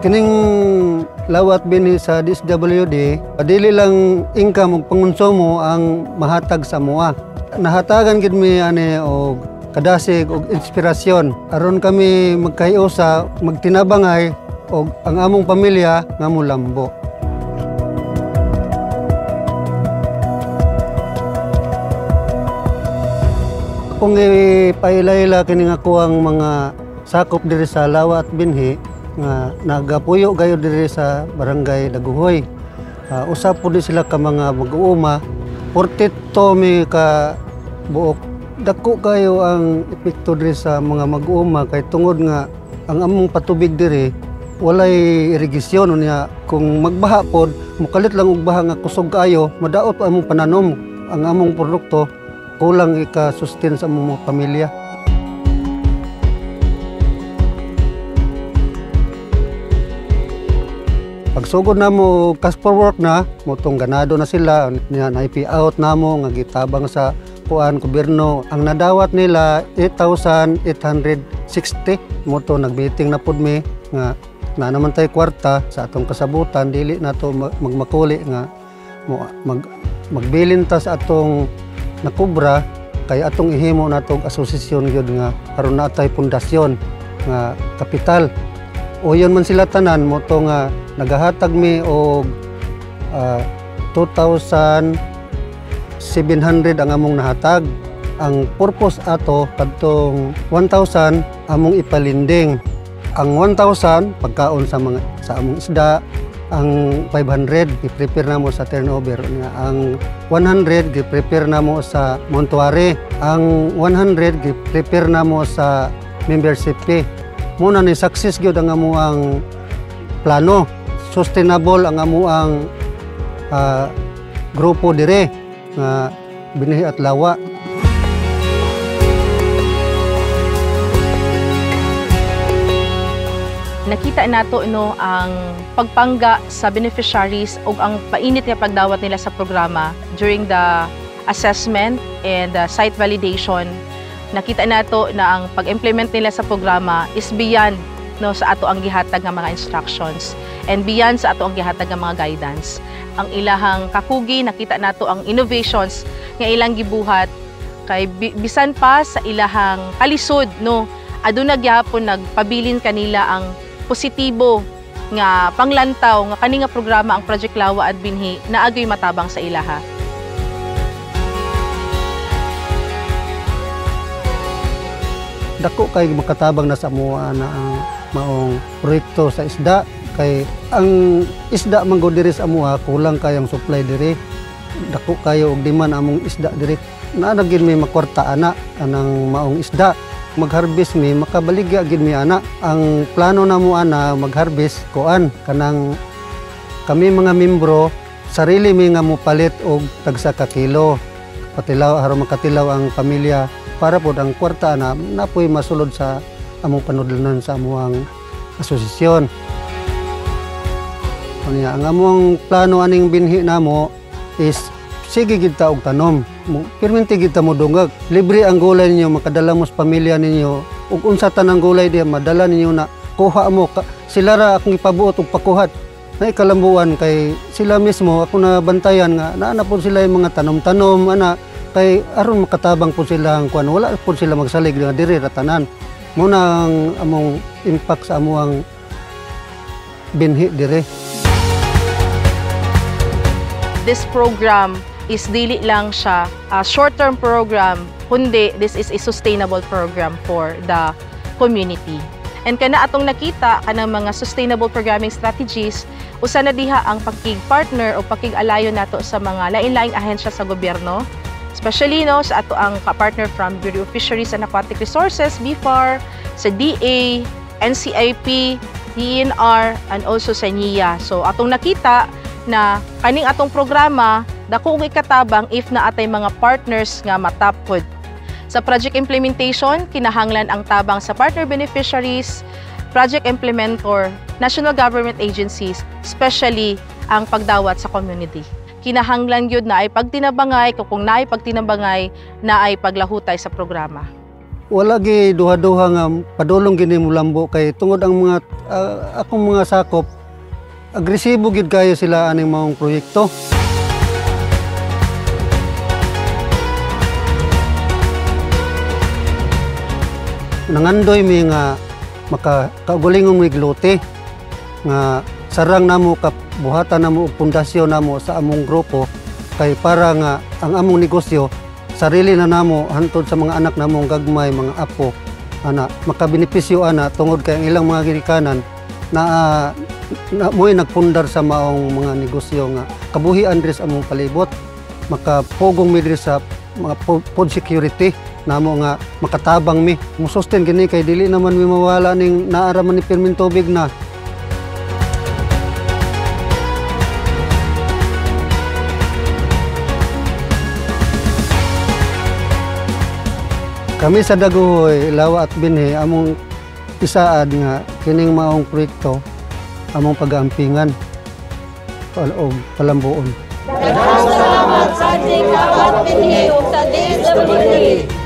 Kining lawat bini sa DSWD, dili lang income ug pangonsumo ang mahatag sa mua. Nahatagan gid mi ani og kadasig og inspirasyon aron kami magkahiusa, magtinabangay og ang among pamilya nga molambo. Kung ipailayla kini nga kuang mga sakop diri sa lawat binhi nga nagapuyo gayo diri sa barangay Daguhoy. Usap po di sila ka mga mag-uuma, 42 mi ka buok. Dako kayo ang epekto diri sa mga mag-uuma kay tungod nga ang among patubig diri walay irigasyon unya. Kung magbaha pod, mukalit lang og baha nga kusog kayo, madaot pa among pananom. Ang among produkto kulang ika-sustain sa among pamilya. Pagsugod na mo cash for work na, motong ganado na sila, na-IP out na mo, nga gitabang sa kuan gobyerno. Ang nadawat nila 8,860. Moto nagbiting na pud mi nga na naman tay kwarta sa atong kasabutan, dili na to magmakuli nga magbilin ta sa atong nakubra kay atong ihimo natong asosasyon gyud nga aron natay pundasyon nga kapital. Uyon man sila tanan mo to nga nagahatag mi og 2,700 ang among nahatag. Ang purpose ato kadtong 1,000 among ipalinding. Ang 1,000 pagkaon sa among isda, ang 500 gi-prepare namo sa turnover. Ang 100 gi-prepare namo sa montuary. Ang 100 gi-prepare namo sa membership fee. Muna ni success gyud ang amuang plano. Sustainable ang amuang grupo dire nga binhi at lawa. Nakita nato ang pagpangga sa beneficiaries ug ang painit nga pagdawat nila sa programa during the assessment and the site validation. Nakita nato na ang pag-implement nila sa programa is beyond sa ato ang gihatag nga mga instructions and beyond sa ato ang gihatag nga mga guidance. Ang ilahang kakugi, nakita nato ang innovations nga ilang gibuhat kay bisan pa sa ilahang kalisod aduna gyapon nagpabilin kanila ang positibo nga panglantaw nga kani nga programa ang Project Lawa at Binhi na agoy matabang sa ilaha. Dako kay makatabang na sa mua na ang maong proyekto sa isda kay ang isda man gud diri sa mua kulang kayang supply diri. Dako kayo og demand among isda diri. Naa gid may makwarta ana anang maong isda. Mag-harvest mi makabaligya gid mi ana. Ang plano namo ana mag-harvest kuan kanang kami mga membro sarili mi nga mopalit og tagsa ka kilo patilaw aron makatilaw ang pamilya para pod ang kwarta na napoy masulod sa among panudlanan sa amuang asosasyon. Unya ang among plano aning binhi namo is sige gid ta og tanom. Perminti gid ta mo dungag. Libre ang gulay ninyo makadala mo sa pamilya ninyo. Ug unsa tanang gulay diha madala ninyo na kuha mo. Sila ra akong ipabuot og pakuhat. Nay kalambuan kay sila mismo ako na bantayan nga naa po sila yung mga tanom-tanom ana kay aron makatabang po sila ang kuan wala po sila magsalig nga diri ra tanan. Muna ang among impact sa amuang binhi dire. This program is dili lang siya a short-term program, kundi this is a sustainable program for the community. And kana atong nakita kanang mga sustainable programming strategies, usa na diha ang pakig-partner o pakig-alayo nato sa mga lain-laing ahensya sa gobyerno, especially sa ato ang ka-partner from Bureau of Fisheries and Aquatic Resources, BFAR, sa DA, NCIP, DENR, and also sa NIA. So atong nakita na kaning atong programa dako og ikatabang if na atay mga partners nga matapod. Sa project implementation, kinahanglan ang tabang sa partner beneficiaries, project implementor, national government agencies, especially ang pagdawat sa community. Kinahanglan gyud na ay pagtinabangay kung naay pagtinabangay na ay paglahutay sa programa. wala gi duha-duha nga padulong gini mo lambo kay tungod ang mga akong mga sakop agresibo gid kayo sila aning maong proyekto. Nangandoy mi nga makaugalingon mi gluti nga sarang namo buhatan namo og pundasyon namo sa among grupo kay para nga ang among negosyo sarili na namo hantod sa mga anak namong gagmay, mga apo ana makabenepisyo ana tungod kay ang ilang mga ginikanan na mo'y nagpundar sa maong mga negosyo nga kabuhian diri sa among palibot, makapugong mi diri sa mga food security namo nga makatabang mi musustain gini kay dili naman mi mawala ning naaraman ni permin tubig na. Kami sa Daguhoy, Lawa at Binhi among isaad nga kining maong proyekto among pag-aampingan o palambuon. Daghang salamat sa Lawa at Binhi ug sa DSWD.